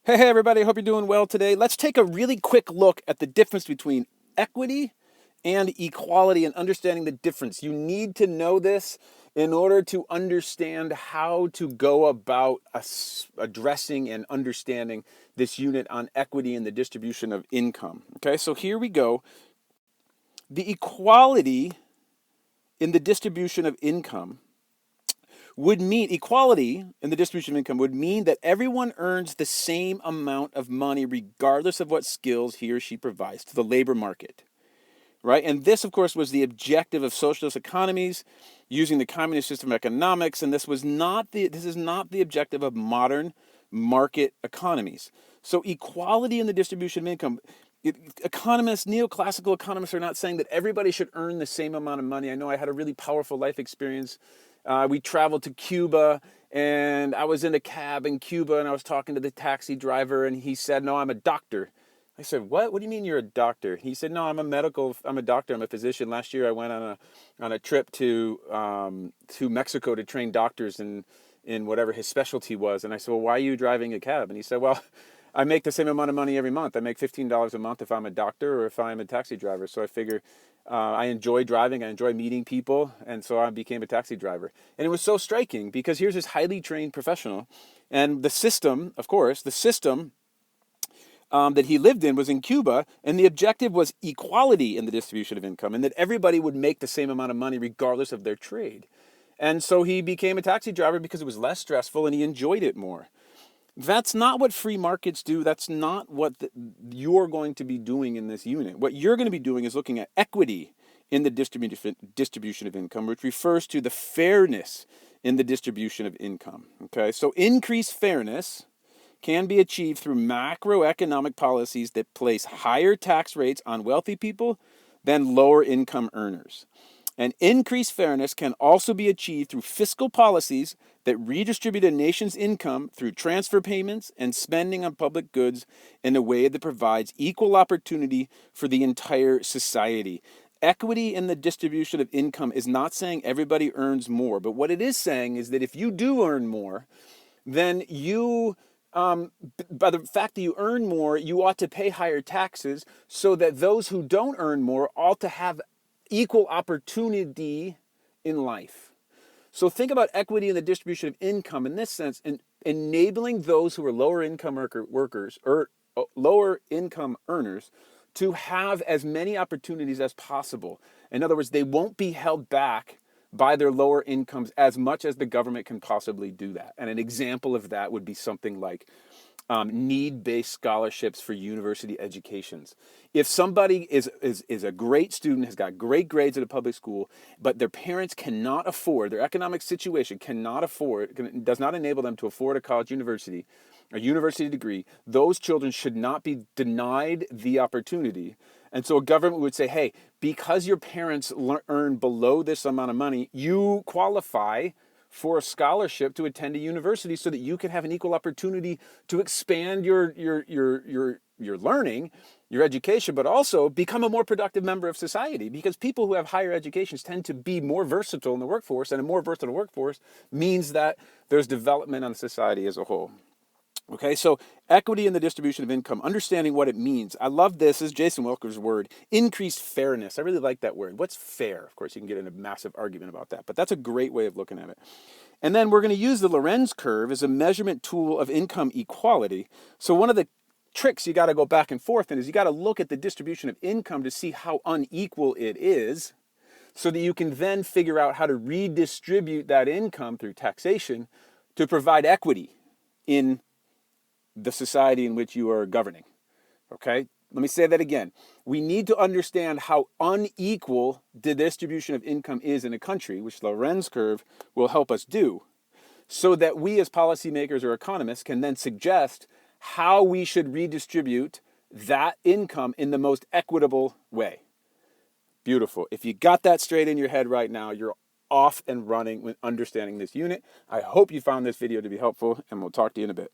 Hey everybody, hope you're doing well today. Let's take a really quick look at the difference between equity and equality and understanding the difference. You need to know this in order to understand how to go about addressing and understanding this unit on equity and the distribution of income. Okay, so here we go. The equality in the distribution of income would mean equality in the distribution of income would mean that everyone earns the same amount of money regardless of what skills he or she provides to the labor market, right? And this, of course, was the objective of socialist economies using the communist system of economics, and this is not the objective of modern market economies. So equality in the distribution of income, economists, neoclassical economists are not saying that everybody should earn the same amount of money. I know I had a really powerful life experience. We traveled to Cuba, and I was in a cab in Cuba, and I was talking to the taxi driver, and he said, "No, I'm a doctor." I said, "What? What do you mean you're a doctor?" He said, "No, I'm a doctor. I'm a physician. Last year I went on a trip to Mexico to train doctors in whatever his specialty was." And I said, "Well, why are you driving a cab?" And he said, "Well, I make the same amount of money every month. I make $15 a month if I'm a doctor or if I'm a taxi driver. So I figure I enjoy driving, I enjoy meeting people, and so I became a taxi driver." And it was so striking because here's this highly trained professional, and the system, of course, that he lived in was in Cuba, and the objective was equality in the distribution of income, and that everybody would make the same amount of money regardless of their trade. And so he became a taxi driver because it was less stressful and he enjoyed it more. That's not what free markets do. That's not what you're going to be doing in this unit. What you're going to be doing is looking at equity in the distribution of income, which refers to the fairness in the distribution of income. Okay, so increased fairness can be achieved through macroeconomic policies that place higher tax rates on wealthy people than lower income earners. And increased fairness can also be achieved through fiscal policies that redistribute a nation's income through transfer payments and spending on public goods in a way that provides equal opportunity for the entire society. Equity in the distribution of income is not saying everybody earns more, but what it is saying is that if you do earn more, then by the fact that you earn more, you ought to pay higher taxes so that those who don't earn more ought to have equal opportunity in life. So think about equity in the distribution of income in this sense, and enabling those who are lower income workers or lower income earners to have as many opportunities as possible. In other words, they won't be held back by their lower incomes as much as the government can possibly do that. And an example of that would be something like need-based scholarships for university educations. If somebody is a great student, has got great grades at a public school, but their parents cannot afford, their economic situation does not enable them to afford a university degree, those children should not be denied the opportunity. And so a government would say, hey, because your parents earn below this amount of money, you qualify for a scholarship to attend a university so that you can have an equal opportunity to expand your learning, your education, but also become a more productive member of society, because people who have higher educations tend to be more versatile in the workforce, and a more versatile workforce means that there's development on society as a whole. Okay, so equity in the distribution of income, understanding what it means. I love this. This is Jason Welker's word, increased fairness. I really like that word. What's fair? Of course, you can get in a massive argument about that, but that's a great way of looking at it. And then we're going to use the Lorenz curve as a measurement tool of income equality. So one of the tricks you got to go back and forth in is you got to look at the distribution of income to see how unequal it is, so that you can then figure out how to redistribute that income through taxation to provide equity in the society in which you are governing. Okay? Let me say that again. We need to understand how unequal the distribution of income is in a country, which the Lorenz curve will help us do, so that we as policymakers or economists can then suggest how we should redistribute that income in the most equitable way. Beautiful. If you got that straight in your head right now, you're off and running with understanding this unit. I hope you found this video to be helpful, and we'll talk to you in a bit.